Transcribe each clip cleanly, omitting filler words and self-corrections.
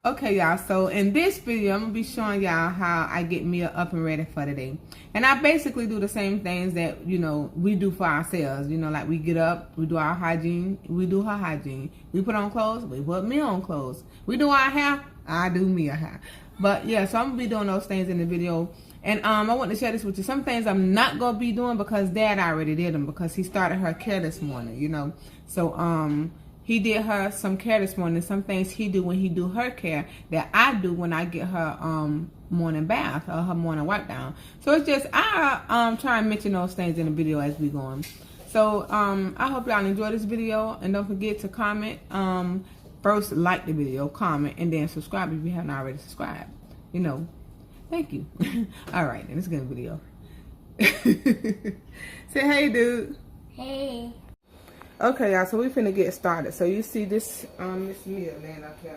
Okay, y'all, so in this video, I'm going to be showing y'all how I get Mia up and ready for the day. And I basically do the same things that, we do for ourselves. Like we get up, we do our hygiene, we do her hygiene. We put on clothes, we put Mia on clothes. We do our hair, I do Mia hair. But yeah, so I'm going to be doing those things in the video. And I want to share this with you. Some things I'm not going to be doing because Dad already did them because he started her care this morning, So, he did her some care this morning. Some things he do when he do her care that I do when I get her morning bath or her morning wipe down. So it's just I try and mention those things in the video as we go on. So I hope y'all enjoy this video, and don't forget to comment. First like the video, comment, and then subscribe if you haven't already subscribed. Thank you. All right, then let's get in the video. Say hey, dude. Hey. Okay, y'all, so we finna get started. So you see this Miss Mia laying up here.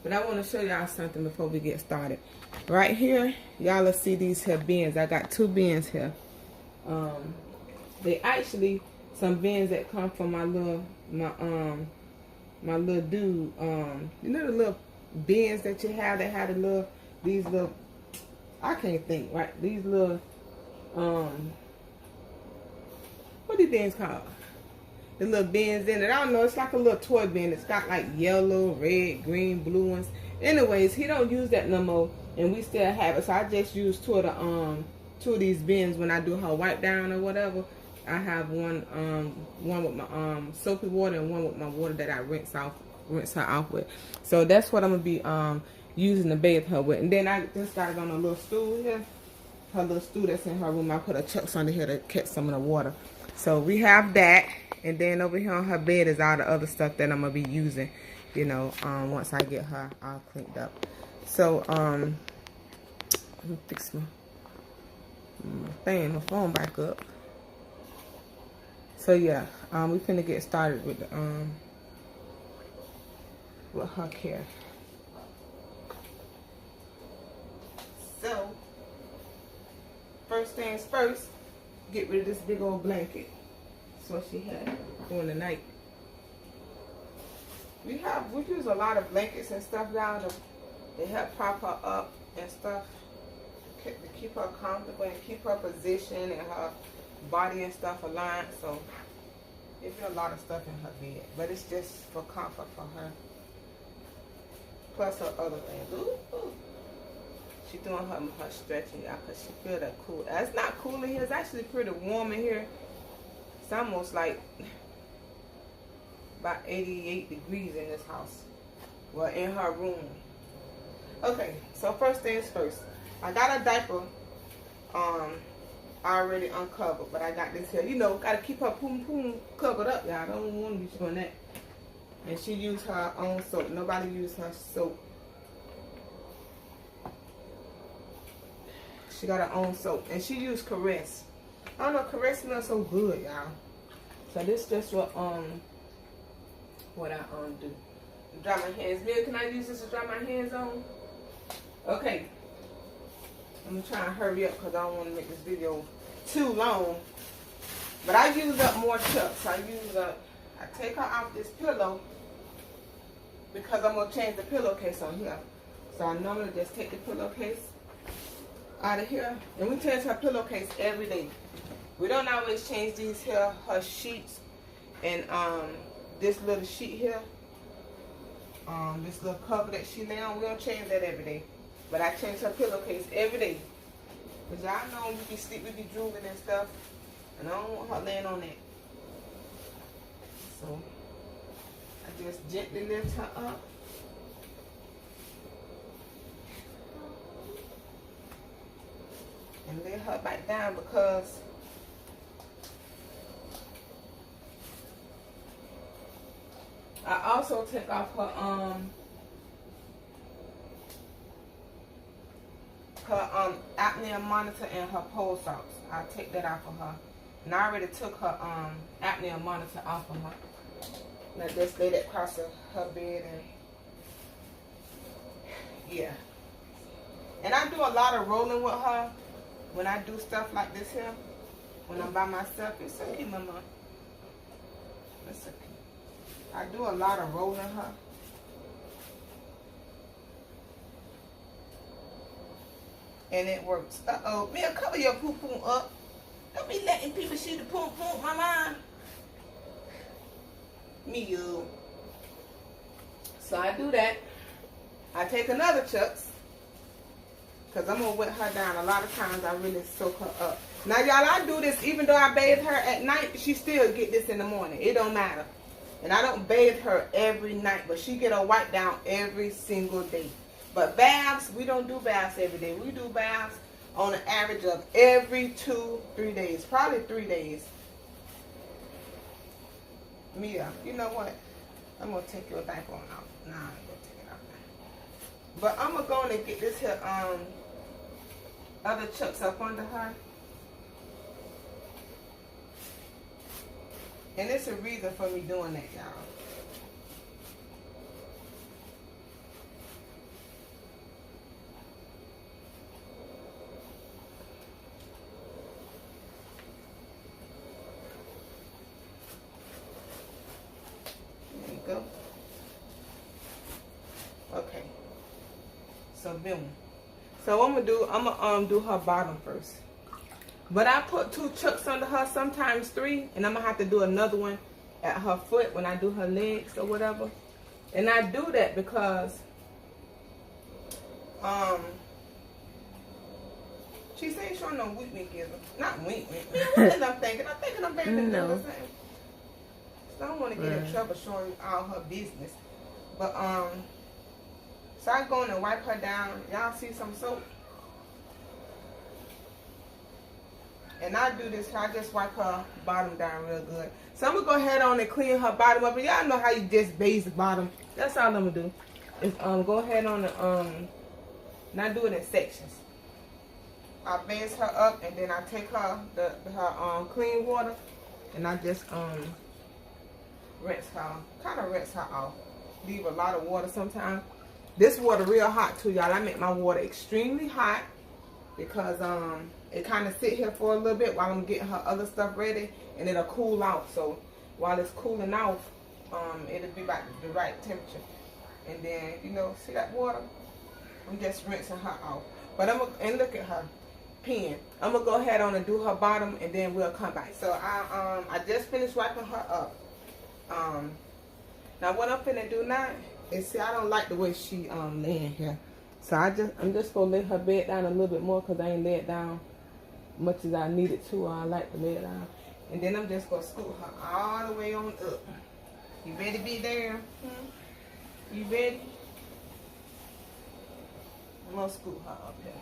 But I want to show y'all something before we get started. Right here, y'all will see these here bins. I got 2 bins here. They actually some bins that come from my little dude. You know the little bins that you have that had these little I can't think, right? These little what are these bins called? The little bins in it. I don't know. It's like a little toy bin. It's got like yellow, red, green, blue ones. Anyways, he don't use that no more, and we still have it. So I just use 2 of these bins when I do her wipe down or whatever. I have one with my soapy water and one with my water that I rinse her off with. So that's what I'm gonna be using to bathe her with. And then I just got it on a little stool here. Her little stool that's in her room. I put her chucks under here to catch some of the water. So we have that, and then over here on her bed is all the other stuff that I'm gonna be using, once I get her all cleaned up. So let me fix my phone back up. So yeah, we finna get started with her care. So first things first, get rid of this big old blanket. That's what she had during the night. We use a lot of blankets and stuff now to help prop her up and stuff, to keep her comfortable and keep her position and her body and stuff aligned. So there's a lot of stuff in her bed, but it's just for comfort for her. Plus her other things. Ooh, ooh. She's doing her stretching, y'all, because she feel that cool. It's not cool in here. It's actually pretty warm in here. It's almost like about 88 degrees in this house. Well, in her room. Okay, so first things first. I got a diaper already uncovered, but I got this here. Got to keep her poom covered up, y'all. I don't want to be doing that. And she used her own soap. Nobody used her soap. She got her own soap, and she used Caress. I don't know, Caress smells so good, y'all. So this is just what I do. Dry my hands. Mia, can I use this to dry my hands on? Okay. I'm gonna try and hurry up because I don't want to make this video too long. But I use up more chucks. I take her off this pillow because I'm gonna change the pillowcase on here. So I normally just take the pillowcase out of here, and we change her pillowcase every day. We don't always change these here, her sheets, and this little sheet here, this little cover that she lay on. We don't change that every day, but I change her pillowcase every day. Cause y'all know we be drooling and stuff, and I don't want her laying on that. So I just gently lift her up. And lay her back down because I also take off her apnea monitor and her pulse ox. I take that off of her. And I already took her apnea monitor off of her. And I just lay that across her bed, and yeah. And I do a lot of rolling with her. When I do stuff like this here, when I'm by myself, it's okay, mama. It's okay. I do a lot of rolling her. And it works. Uh-oh. Mia, cover your poo-poo up. Don't be letting people see the poo-poo, mama. Mia. So I do that. I take another Chucks. Because I'm going to wet her down. A lot of times I really soak her up. Now, y'all, I do this even though I bathe her at night. She still get this in the morning. It don't matter. And I don't bathe her every night. But she get a wipe down every single day. But baths, we don't do baths every day. We do baths on an average of every 2-3 days. Probably 3 days. Mia, you know what? I'm going to take your diaper on off. Nah, I'm going to take it off now. But I'm going to go in and get this here, other Chucks up under her. And it's a reason for me doing that, y'all. There you go. Okay. So boom. So what I'm gonna do her bottom first. But I put 2 Chucks under her, sometimes 3, and I'm gonna have to do another one at her foot when I do her legs or whatever. And I do that because she said she's showing no wink is not wink. What is I'm thinking? I'm thinking I'm better than no. So I don't want to get in trouble showing all her business. But so I go in and wipe her down. Y'all see some soap? And I do this, I just wipe her bottom down real good. So I'm going to go ahead on and clean her bottom up. And y'all know how you just base the bottom. That's all I'm going to do. Is go ahead on and not do it in sections. I base her up and then I take her clean water and I just rinse her. Kind of rinse her off. Leave a lot of water sometimes. This water real hot too, y'all. I make my water extremely hot because it kind of sit here for a little bit while I'm getting her other stuff ready, and it'll cool out. So while it's cooling off, it'll be about the right temperature. And then, you know, see that water? I'm just rinsing her off. But and look at her pen. I'm gonna go ahead on and do her bottom, and then we'll come back. So I just finished wiping her up. Now what I'm finna do now is, see, I don't like the way she laying here. So I'm just gonna lay her bed down a little bit more because I ain't lay it down much as I needed to, or I like to lay it down. And then I'm just gonna scoot her all the way on up. You ready to be there? You ready? I'm gonna scoot her up here.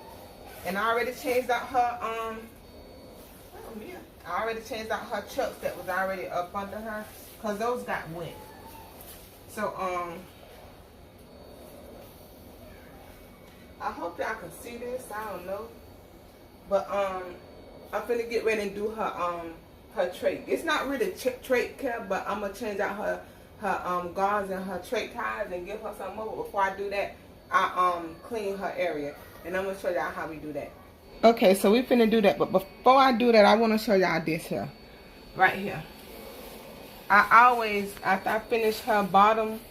And I already changed out her I already changed out her Chucks that was already up under her, because those got wet. So I hope y'all can see this. I don't know. But I'm finna get ready and do her trait. It's not really trait care, but I'm gonna change out her gauze and her trait ties and give her some more. Before I do that, I clean her area. And I'm gonna show y'all how we do that. Okay, so we finna do that, but before I do that, I wanna show y'all this here. Right here. I always, after I finish her bottom,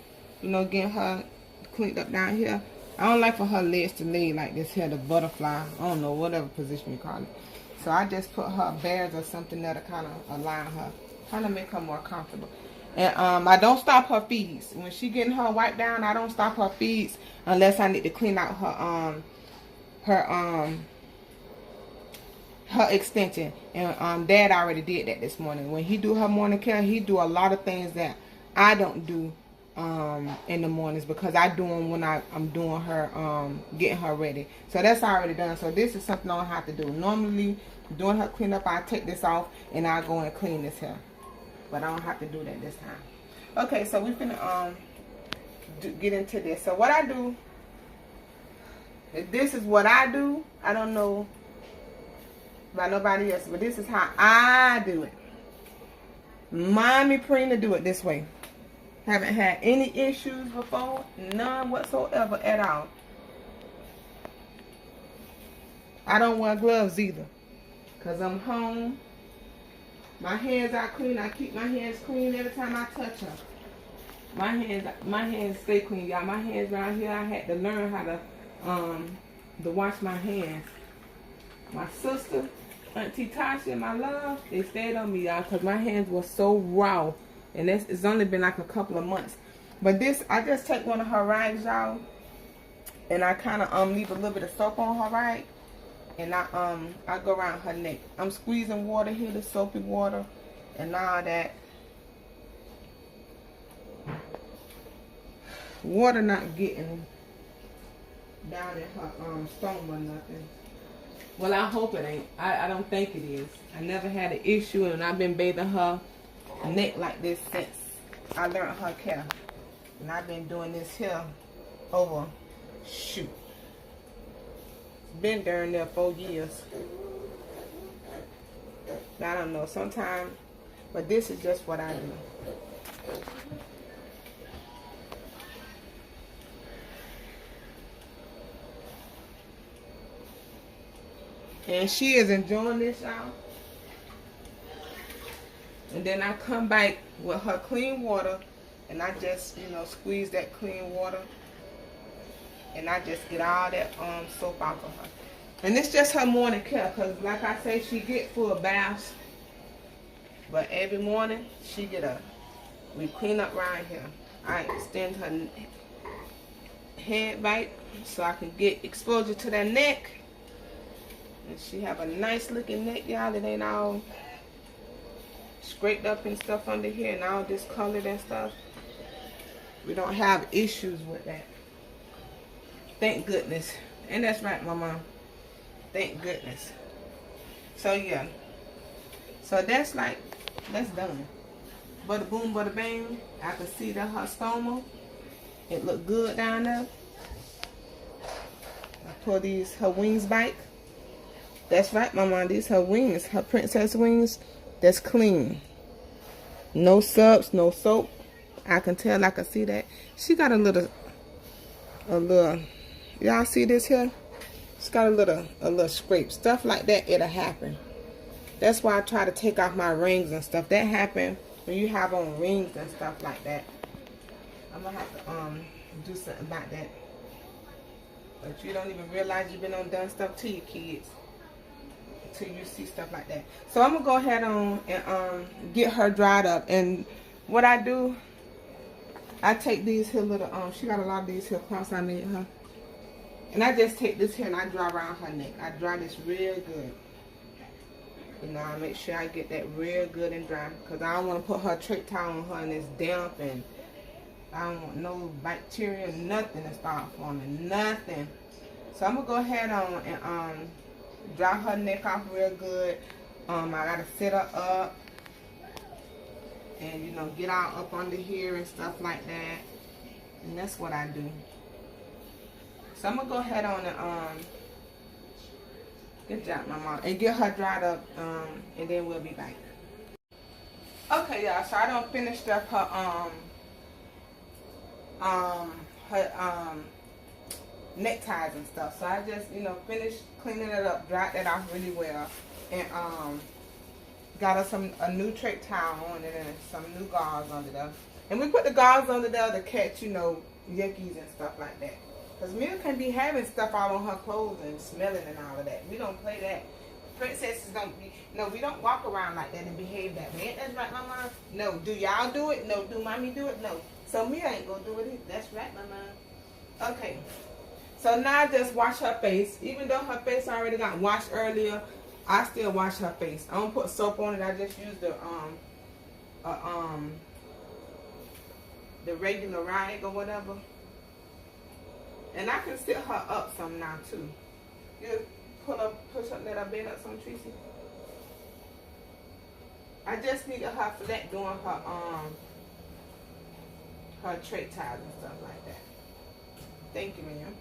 you know, getting her cleaned up down here, I don't like for her legs to lay like this here, the butterfly. I don't know, whatever position you call it. So I just put her bears or something that'll kind of align her, kind of make her more comfortable. And I don't stop her feeds. When she getting her wiped down, I don't stop her feeds unless I need to clean out her extension. And Dad already did that this morning. When he do her morning care, he do a lot of things that I don't do in the mornings, because I do them when I'm doing her getting her ready. So that's already done. So this is something I don't have to do. Normally doing her cleanup, I take this off and I go and clean this hair, but I don't have to do that this time. Okay, so we finna get into this. So what I do, this is what I do. I don't know about nobody else, but this is how I do it. Mommy Prina do it this way. Haven't had any issues before, none whatsoever at all. I don't wear gloves either, because I'm home. My hands are clean. I keep my hands clean every time I touch her. My hands stay clean, y'all. My hands around here, I had to learn how to wash my hands. My sister, Auntie Tasha, my love, they stayed on me, y'all, because my hands were so raw. And it's only been like a couple of months. But this, I just take one of her rags, y'all, and I kind of leave a little bit of soap on her rag, and I go around her neck. I'm squeezing water here, the soapy water, and all that. Water not getting down in her stoma or nothing. Well, I hope it ain't. I don't think it is. I never had an issue, and I've been bathing her neck like this since I learned her care. And I've been doing this here over, shoot, been during there 4 years. I don't know, sometimes, but this is just what I do. And she is enjoying this, y'all. And then I come back with her clean water, and I just, you know, squeeze that clean water, and I just get all that soap off of her. And it's just her morning care, because like I say, she get full baths, but every morning she get up. We clean up right here. I extend her head right so I can get exposure to that neck. And she have a nice looking neck, y'all. It ain't all scraped up and stuff under here and all discolored and stuff. We don't have issues with that. Thank goodness. And that's right, Mama. Thank goodness. So yeah. So that's done. Bada boom, bada bang. I can see that her stoma. It look good down there. I pull these her wings back. That's right, Mama. These her wings, her princess wings. That's clean. No subs, no soap. I can tell, I can see that. She got a little. Y'all see this here? It's got a little scrape. Stuff like that, it'll happen. That's why I try to take off my rings and stuff. That happen when you have on rings and stuff like that. I'm gonna have to do something about that. But you don't even realize you've been done stuff to your kids until you see stuff like that. So I'm gonna go ahead on and get her dried up. And what I do, I take these here little she got a lot of these here cloths I made her. And I just take this here and I dry around her neck. I dry this real good. You know, I make sure I get that real good and dry. Because I don't want to put her trick towel on her and it's damp. And I don't want no bacteria, nothing to start forming. Nothing. So I'm going to go ahead on and dry her neck off real good. I got to sit her up. And, you know, get all up under here and stuff like that. And that's what I do. So I'm going to go ahead on and, good job, my mom, and get her dried up, and then we'll be back. Okay, y'all, so I done finished up her, neckties and stuff. So I just, you know, finished cleaning it up, dried that off really well, and, got her a new trick towel on it and some new gauze under there. And we put the gauze under there to catch, you know, yuckies and stuff like that. Because Mia can be having stuff out on her clothes and smelling and all of that. We don't play that. Princesses don't be, no, we don't walk around like that and behave that way. Ain't that right, Mama? No. Do y'all do it? No. Do Mommy do it? No. So Mia ain't going to do it either. That's right, Mama. Okay. So now I just wash her face. Even though her face already got washed earlier, I still wash her face. I don't put soap on it. I just use the regular rag or whatever. And I can sit her up some now too. You push up, let her bend up some, Tracy. I just needed her flat doing her trait ties and stuff like that. Thank you, ma'am.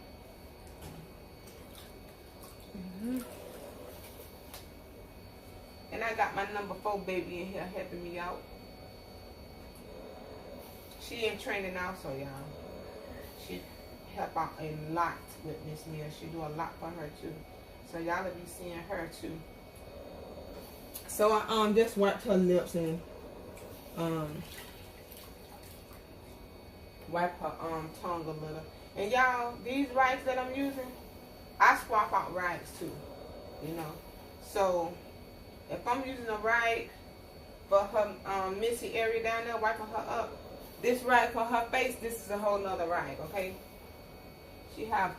And I got my number 4 baby in here helping me out. She in training also, y'all. She help out a lot with Miss Mia. She do a lot for her too. So y'all will be seeing her too. So I just wiped her lips and wipe her tongue a little. And y'all, these rags that I'm using, I swap out rags too. you know. So if I'm using a rag for her missy area down there, wiping her up, this rag for her face, this is a whole nother rag, okay? She have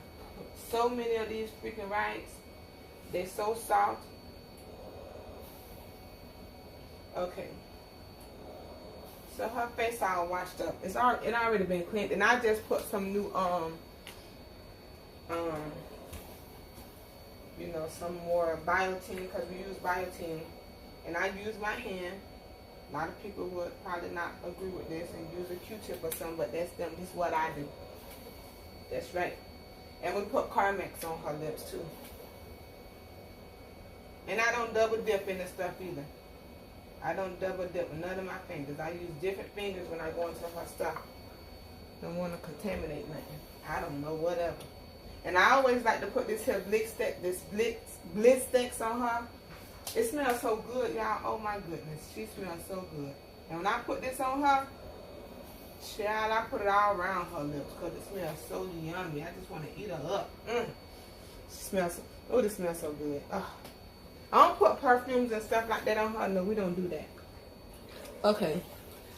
so many of these freaking rags. They're so soft. Okay. So her face all washed up. It already been cleaned, and I just put some new you know, some more biotin, because we use biotin, and I use my hand. A lot of people would probably not agree with this and use a Q-tip or something, but that's them. This is what I do. That's right. And we put Carmex on her lips too. And I don't double dip in the stuff either. I don't double dip with none of my fingers. I use different fingers when I go into her stuff. Don't want to contaminate nothing. I don't know, whatever. And I always like to put this here Blistex on her. It smells so good, y'all. Oh my goodness, she smells so good. And when I put this on her, child, I put it all around her lips because it smells so yummy. I just want to eat her up. She smells. Oh, this smells so good. I don't put perfumes and stuff like that on her. No, we don't do that. Okay,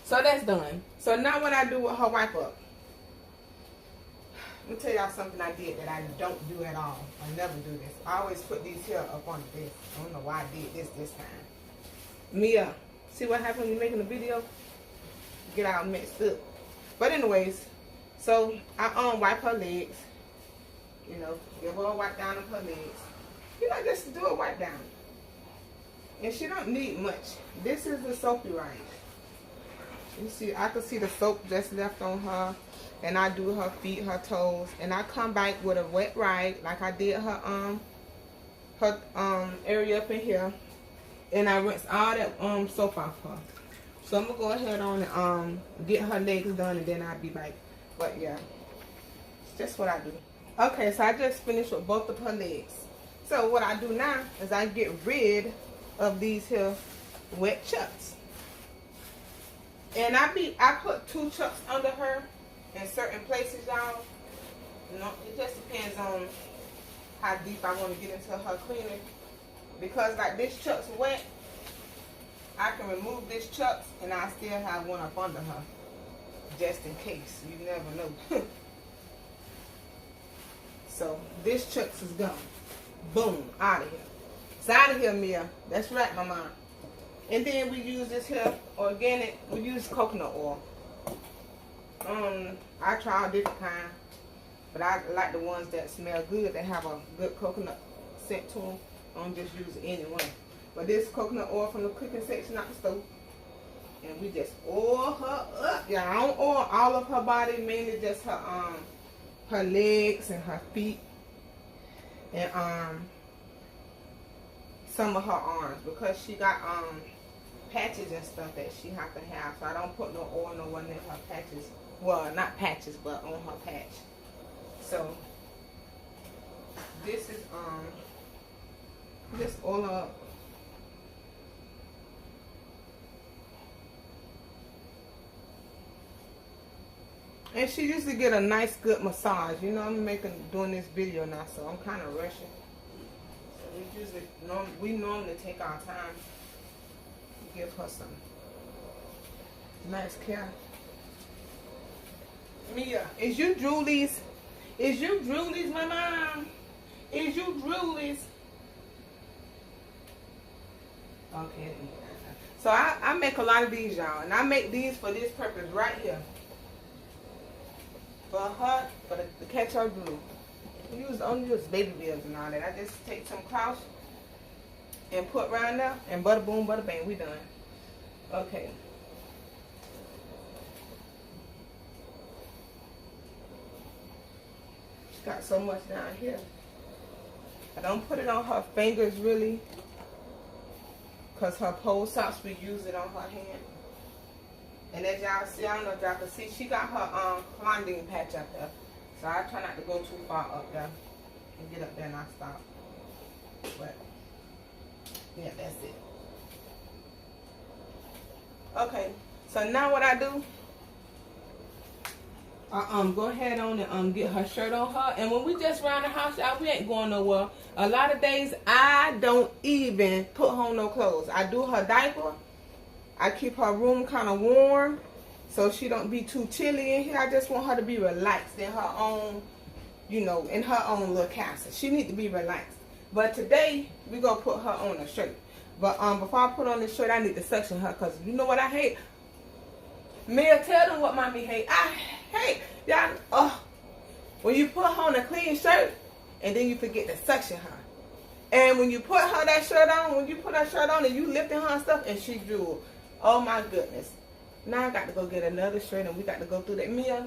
so that's done. So now what I do with her wipe up. Let me tell y'all something I did that I don't do at all. I never do this. I always put these here up on this. I don't know why I did this time. Mia, see what happened when you're making a video? Get all mixed up. But anyways, so I wipe her legs. You know, give her a wipe down of her legs. You know, just do a wipe down. And she don't need much. This is the soapy rag. You see, I can see the soap just left on her. And I do her feet, her toes, and I come back with a wet rag like I did her area up in here, and I rinse all that soap off her. So I'm gonna go ahead on and get her legs done, and then I'll be back. But yeah, it's just what I do. Okay, so I just finished with both of her legs. So what I do now is I get rid of these here wet chucks, and I put 2 chucks under her. In certain places, y'all, you know, it just depends on how deep I want to get into her cleaning. Because like this chuck's wet, I can remove this chucks and I still have one up under her, just in case. You never know. So this chucks is gone. Boom, out of here. It's out of here, Mia. That's right, my mom. And then we use this here organic. We use coconut oil. I try a different kind, but I like the ones that smell good, that have a good coconut scent to them. I don't just use any one. But this coconut oil from the cooking section out the stove, and we just oil her up. Yeah, I don't oil all of her body, mainly just her legs and her feet, and some of her arms, because she got patches and stuff that she have to have. So I don't put no oil no one in her patches. Well, not patches, but on her patch. So this is this oil up. And she used to get a nice good massage. You know, I'm doing this video now, so I'm kind of rushing. So we normally take our time to give her some nice care. Mia, is you Julie's? Is you Julie's, my mom? Is you Julie's? Okay. So I make a lot of these, y'all. And I make these for this purpose right here. For her, to catch her drool. I only use baby bills and all that. I just take some Kraus and put around there, and bada boom, bada bang, we done. Okay. Got so much down here. I don't put it on her fingers really, because her pole socks, we use it on her hand. And as y'all see, I don't know if y'all can see, she got her Klondike patch up there. So I try not to go too far up there and get up there and I stop. But yeah, that's it. Okay, so now what I do, Go ahead on and get her shirt on her. And when we just around the house, y'all, we ain't going nowhere. A lot of days I don't even put on no clothes. I do her diaper. I keep her room kind of warm so she don't be too chilly in here. I just want her to be relaxed in her own, you know, in her own little castle. She need to be relaxed. But today we gonna put her on a shirt. But before I put on this shirt, I need to suction her, because you know what I hate? Mia, tell them what mommy hate. I hate y'all. When you put her on a clean shirt and then you forget to suction her. And when you put her that shirt on, when you put her shirt on and you lifting her and stuff and she drool. Oh my goodness. Now I got to go get another shirt and we got to go through that. Mia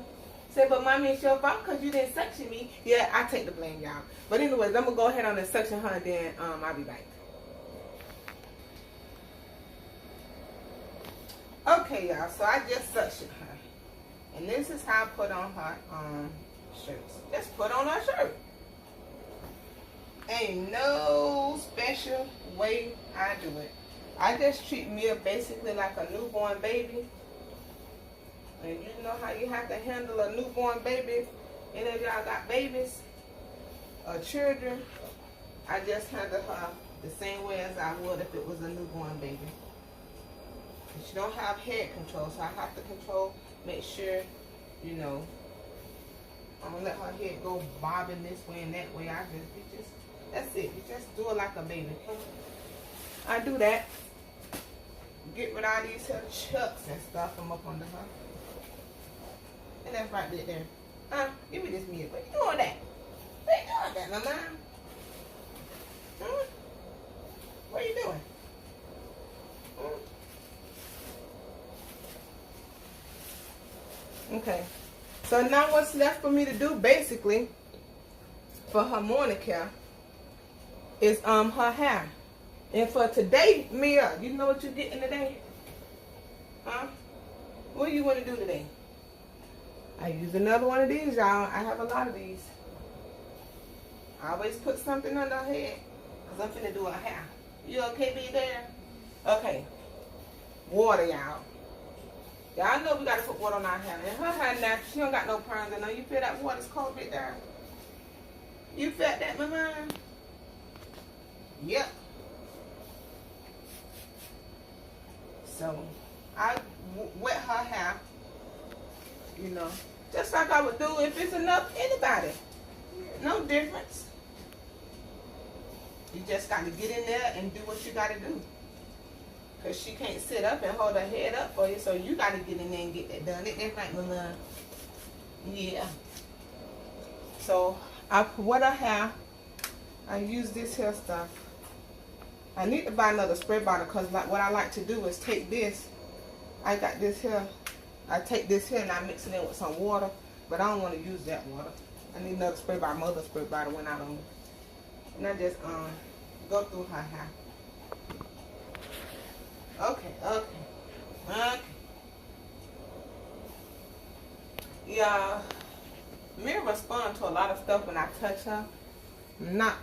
said, but mommy, it's your fault because you didn't suction me. Yeah, I take the blame, y'all. But anyways, I'm going to go ahead on and suction her and then I'll be back. Okay, y'all, so I just suctioned her. And this is how I put on her shirts. Just put on her shirt. Ain't no special way I do it. I just treat Mia basically like a newborn baby. And you know how you have to handle a newborn baby. Any of y'all got babies or children? I just handle her the same way as I would if it was a newborn baby. She don't have head control, so I have to control, make sure, you know, I'm gonna let her head go bobbing this way and that way. That's it. You just do it like a baby. I do that. Get rid of all these chucks and stuff from up under her. And that's right there. Give me this Mia. What you doing that? What you doing that, Mama? What are you doing? Okay, so now what's left for me to do basically for her morning care is her hair. And for today, Mia, you know what you're getting today? Huh? What do you want to do today? I use another one of these, y'all. I have a lot of these. I always put something on her head because I'm finna do her hair. You okay, be there? Okay. Water, y'all. Y'all know we gotta put water on our hair. And her hair now, she don't got no perms in her. You feel that water's cold right there? You felt that, Mama? Yep. So, I wet her hair, you know, just like I would do if it's enough anybody. No difference. You just got to get in there and do what you got to do. Because she can't sit up and hold her head up for you, so you got to get in there and get that done. It's like, Mama. Yeah. So, I wet her hair. I use this here stuff. I need to buy another spray bottle because like what I like to do is take this. I got this here. I take this here and I mix it in with some water, but I don't want to use that water. I need another spray bottle. My other spray bottle went out on me. And I just go through her hair. Okay. Yeah, Mira responds to a lot of stuff when I touch her. I'm not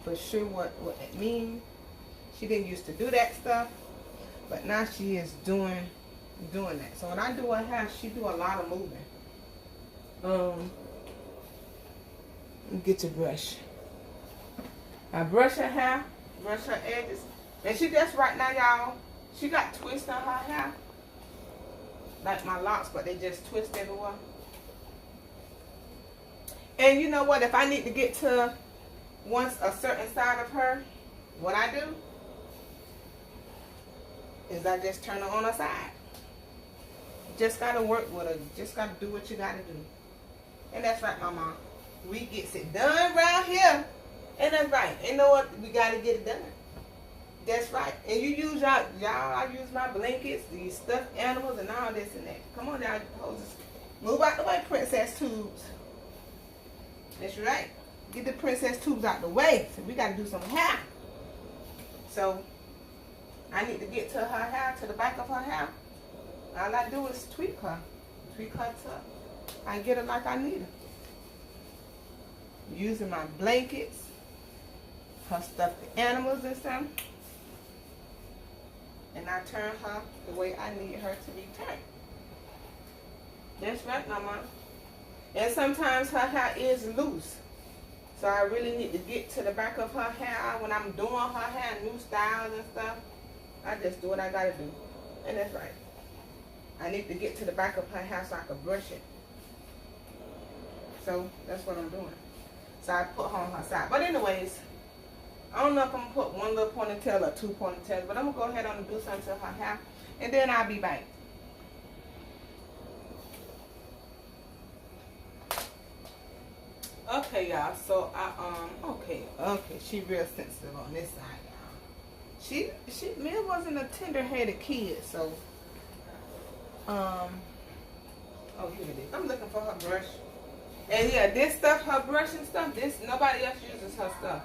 for sure what it means. She didn't used to do that stuff, but now she is doing that. So when I do her hair, she do a lot of moving. Get your brush. I brush her hair, brush her edges, and she just right now, y'all. She got twists on her hair, like my locks, but they just twist everywhere. And you know what? If I need to get to a certain side of her, what I do is I just turn her on her side. Just gotta work with her. Just gotta do what you gotta do. And that's right, Mama. We gets it done around here. And that's right. You know what? We gotta get it done. That's right. And you use y'all. I use my blankets, these stuffed animals, and all this and that. Come on, y'all. Move out the way, princess tubes. That's right. Get the princess tubes out the way. So we gotta do some hair. So I need to get to her hair, to the back of her hair. All I do is tweak her. Tweak her up. I get her like I need her. Using my blankets, her stuffed animals and stuff. And I turn her the way I need her to be turned. That's right, Mama. And sometimes her hair is loose. So I really need to get to the back of her hair when I'm doing her hair, new styles and stuff. I just do what I gotta do. And that's right. I need to get to the back of her hair so I can brush it. So that's what I'm doing. So I put her on her side. But anyways, I don't know if I'm gonna put one little ponytail or two ponytails, but I'm gonna go ahead and do something to her hair, and then I'll be back. Okay, y'all. So okay, she real sensitive on this side, y'all. Mia wasn't a tender-headed kid, so oh, here it is. I'm looking for her brush. And yeah, this stuff, her brush and stuff, this nobody else uses her stuff.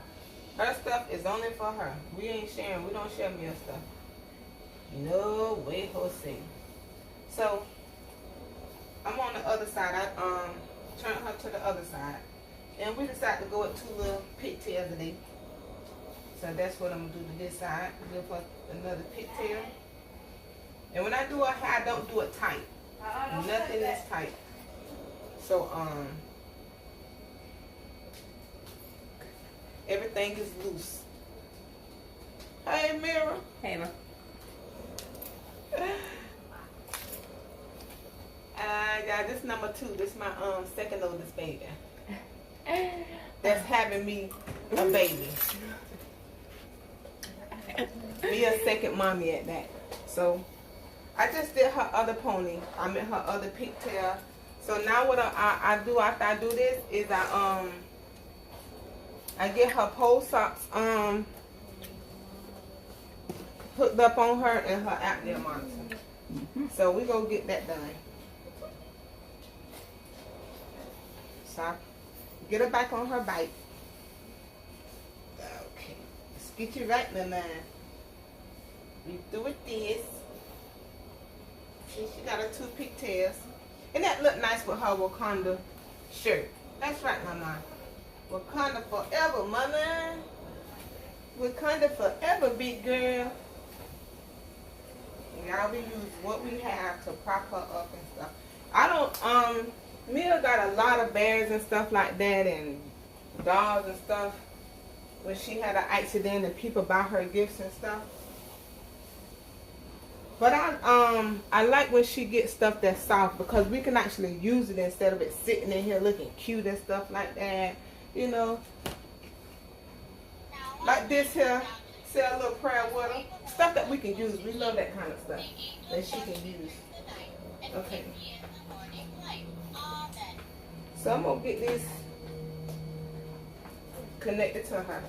Her stuff is only for her. We ain't sharing. We don't share Mia stuff. No way, Jose. So I'm on the other side. I turned her to the other side. And we decided to go with two little pigtails today. So that's what I'm going to do to this side. Give her another pigtail. And when I do her hair, I don't do it tight. Nothing is tight. So, everything is loose. Hey, Mira. Hey, ma. Yeah, this number 2. This is my second oldest baby. That's having me a baby. Me a second mommy at that. So I just did her other pony. I meant her other pigtail. So now what I do after I do this is I get her pole socks hooked up on her and her apnea monitor. So we gonna get that done. So get her back on her bike. Okay. Let's get you right, my man. We do with this. See, she got her 2 pigtails. And that look nice with her Wakanda shirt. That's right, mama. Wakanda forever, mama. Wakanda forever, big girl. Y'all, we use what we have to prop her up and stuff. I don't, Mia got a lot of bears and stuff like that and dolls and stuff. When she had an accident and people buy her gifts and stuff. But I like when she gets stuff that's soft because we can actually use it instead of it sitting in here looking cute and stuff like that. You know, like this here, say a little prayer with her. Stuff that we can use. We love that kind of stuff that she can use. Okay. So I'm going to get this connected to her.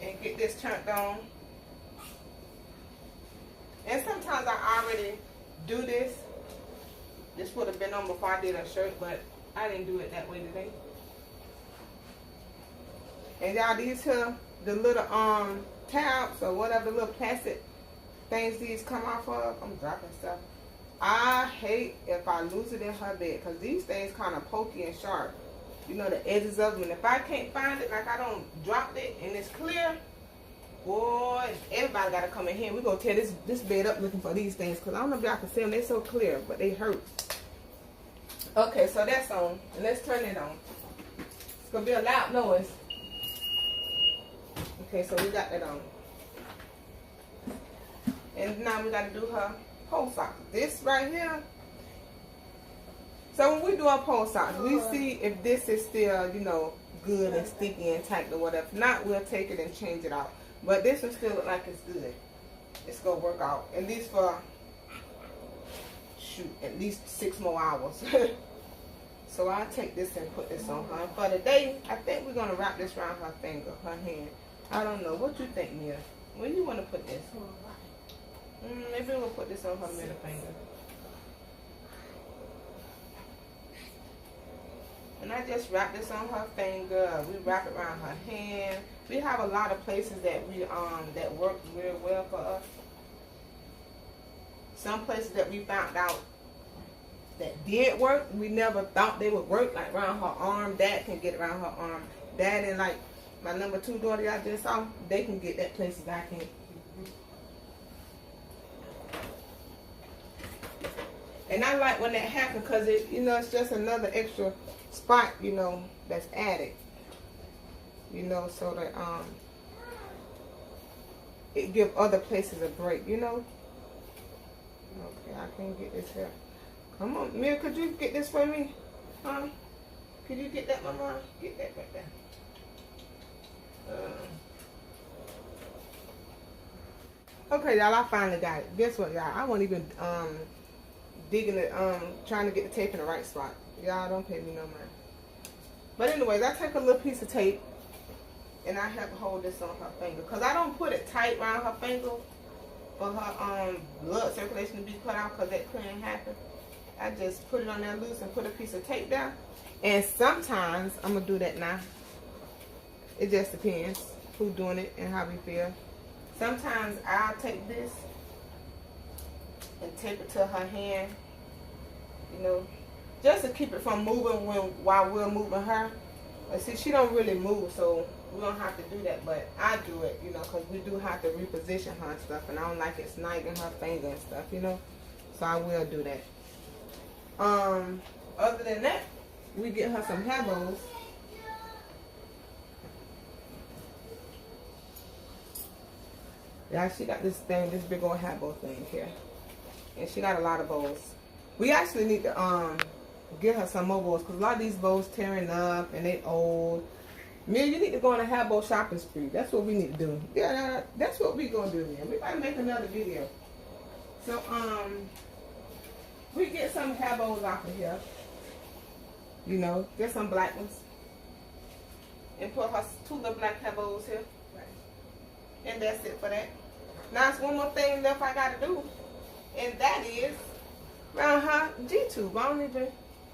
And get this turned on. And sometimes I already do this. This would have been on before I did her shirt, but I didn't do it that way today. And y'all, these here, the little tabs or whatever, the little plastic things these come off of. I'm dropping stuff. I hate if I lose it in her bed because these things kind of pokey and sharp. You know, the edges of them. And if I can't find it, like I don't drop it and it's clear, boy, everybody got to come in here. We're going to tear this bed up looking for these things because I don't know if y'all can see them. They're so clear, but they hurt. Okay, so that's on. And let's turn it on. It's going to be a loud noise. Okay, so we got that on. And now we got to do her pole socks. This right here. So when we do our pole socks, we see if this is still, you know, good and sticky and tight or whatever. If not, we'll take it and change it out. But this one still look like it's good. It's going to work out. At least for, shoot, at least 6 more hours. So I'll take this and put this on her. For today, I think we're going to wrap this around her finger, her hand. I don't know. What you think, Mia? Where you want to put this? Maybe we'll put this on her middle finger. And I just wrap this on her finger. We wrap it around her hand. We have a lot of places that we that work real well for us. Some places that we found out that did work, we never thought they would work. Like around her arm, Dad can get around her arm. Dad and like my number 2 daughter I just saw, they can get that places I can't. And I like when that happens because it, you know, it's just another extra spot, you know, that's added. You know, so that it give other places a break, you know. Okay, I can get this here. Come on, Mia, could you get this for me? Huh? Could you get that, Mama? Get that right there. Okay, y'all, I finally got it. Guess what, y'all? I wasn't even digging it, trying to get the tape in the right spot. Y'all don't pay me no mind. But anyways, I take a little piece of tape and I have to hold this on her finger. Because I don't put it tight around her finger for her blood circulation to be cut out, because that couldn't happen. I just put it on there loose and put a piece of tape down. And sometimes, I'm going to do that now. It just depends who's doing it and how we feel. Sometimes I'll take this and tape it to her hand, you know, just to keep it from moving while we're moving her. But see, she don't really move, so we don't have to do that. But I do it, you know, because we do have to reposition her and stuff, and I don't like it snagging her finger and stuff, you know. So I will do that. Other than that, we get her some hair bows. Yeah, she got this thing, this big old hat bow thing here. And she got a lot of bows. We actually need to get her some more bows, because a lot of these bows tearing up and they old. Mia, you need to go on a hair bow shopping spree. That's what we need to do. Yeah, that's what we gonna do, man. We gotta make another video. So we get some hair bows off of here. You know, get some black ones. And put her 2 little black hair bows here. And that's it for that. Now it's one more thing left I gotta do, and that is around her G-tube.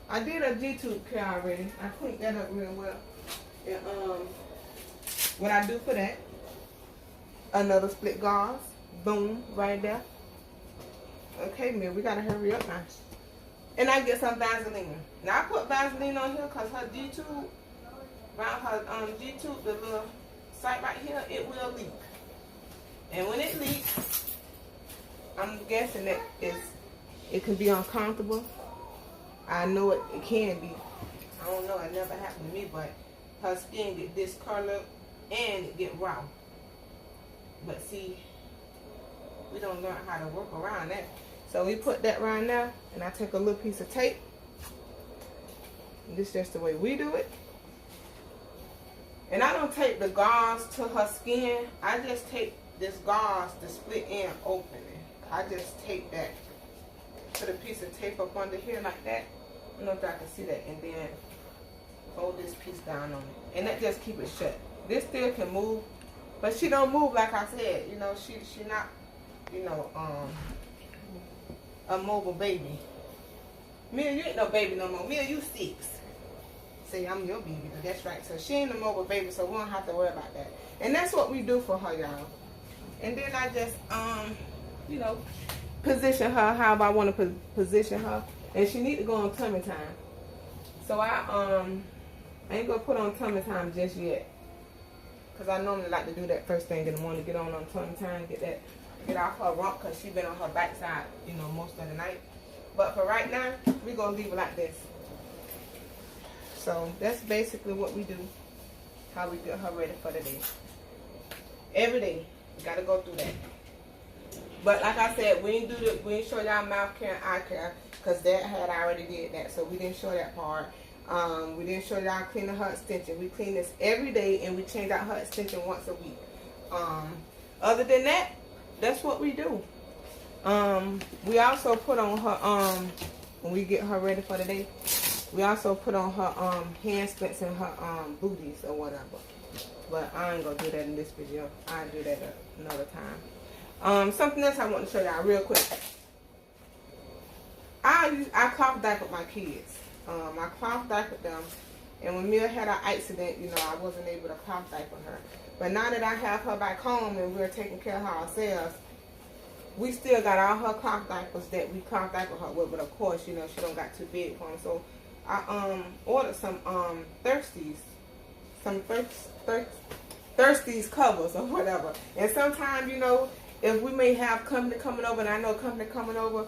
I did a G-tube care already. I cleaned that up real well. And what I do for that, another split gauze, boom, right there. Okay, man, we gotta hurry up now. And I get some Vaseline. Now I put Vaseline on here because her G-tube, around her G-tube, the little site right here, it will leak. And when it leaks, I'm guessing that it can be uncomfortable. I know it can be. I don't know, it never happened to me, but her skin get discolored and it get raw. But see, we don't learn how to work around that. So we put that right now, and I take a little piece of tape. This is just the way we do it. And I don't take the gauze to her skin. I just take this gauze, the split end opening. I just take that, put a piece of tape up under here like that. I don't know if I can see that. And then fold this piece down on it. And that just keep it shut. This still can move, but she don't move like I said. You know, she not, you know, a mobile baby. Mia, you ain't no baby no more. Mia, you 6. See, I'm your baby. That's right. So she ain't a mobile baby, so we don't have to worry about that. And that's what we do for her, y'all. And then I just, you know, position her how I want to position her. And she need to go on tummy time. So I ain't gonna put on tummy time just yet, cause I normally like to do that first thing in the morning. Get on tummy time, get off her rump, cause she been on her backside, you know, most of the night. But for right now, we gonna leave it like this. So that's basically what we do. How we get her ready for the day. Every day, we gotta go through that. But like I said, we ain't show y'all mouth care and eye care, cause Dad had already did that, so we didn't show that part. We didn't show y'all cleaning her extension. We clean this every day, and we change out her extension once a week. Other than that, that's what we do. We also put on her when we get her ready for the day. We also put on her hand splints and her booties or whatever. But I ain't gonna do that in this video. I'll do that another time. Something else I want to show y'all real quick. I cloth diapered my kids. I cloth diapered them, and when Mia had an accident, you know, I wasn't able to cloth diaper her. But now that I have her back home and we're taking care of her ourselves, we still got all her cloth diapers that we cloth diaper her with. But of course, you know, she don't got too big for them. So I ordered some Thirsties, Thirsties covers or whatever. And sometimes, you know, if we may have company coming over, and I know company coming over,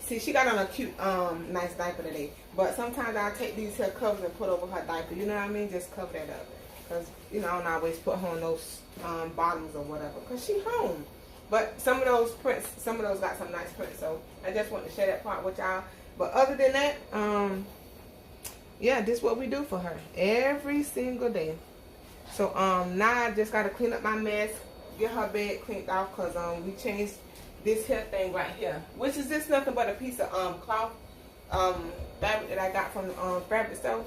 See, she got on a cute, nice diaper today. But sometimes I'll take these here covers and put over her diaper. You know what I mean? Just cover that up. Because, you know, I don't always put her on those bottoms or whatever. Because she home. But some of those prints, some of those got some nice prints. So I just want to share that part with y'all. But other than that, yeah, this is what we do for her. Every single day. So now I just got to clean up my mess. Get her bed cleaned off. Because we changed this here thing right here. Which is just nothing but a piece of cloth fabric that I got from the fabric store.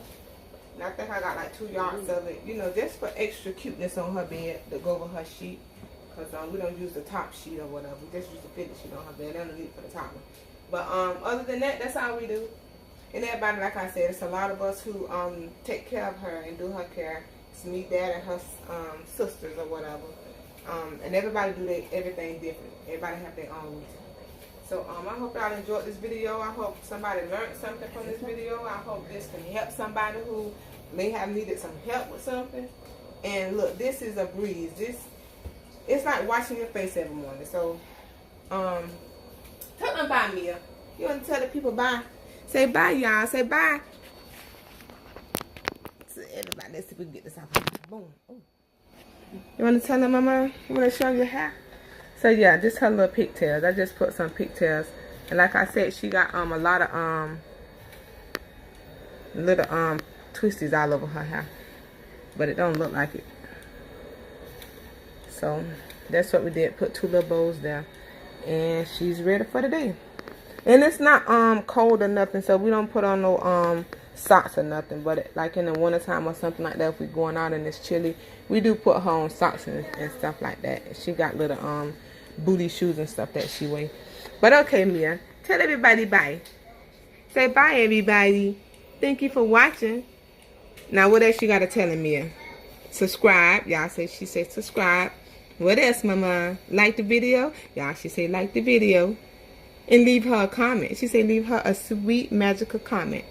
And I think I got like 2 yards of it. You know, just for extra cuteness on her bed to go over her sheet. Because we don't use the top sheet or whatever. We just use the fitted sheet on her bed. They don't need it for the top one. But other than that, that's all we do. And everybody, like I said, it's a lot of us who take care of her and do her care. It's me, Dad, and her sisters or whatever. And everybody do everything different. Everybody have their own routine. So I hope y'all enjoyed this video. I hope somebody learned something from this video. I hope this can help somebody who may have needed some help with something. And look, this is a breeze. It's like washing your face every morning. So tell them bye, Mia. You want to tell the people bye? Say bye, y'all. Say bye. So everybody, let's see if we can get this out. Boom. Ooh. You want to tell them, Mama? You want to show them your hair? So yeah, just her little pigtails. I just put some pigtails. And like I said, she got a lot of little twisties all over her hair. But it don't look like it. So that's what we did. Put 2 little bows there. And she's ready for the day. And it's not cold or nothing, so we don't put on no socks or nothing. But like in the wintertime or something like that, if we're going out and it's chilly, we do put her on socks and stuff like that. She got little booty shoes and stuff that she wears. But okay, Mia, tell everybody bye. Say bye, everybody. Thank you for watching. Now what else you gotta tell him, Mia? Subscribe. Y'all say she said subscribe. What else, Mama? Like the video? Y'all, she say like the video. And leave her a comment. She said leave her a sweet, magical comment.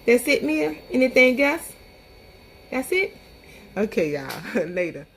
That's it, Mia? Anything else? That's it? Okay, y'all. Later.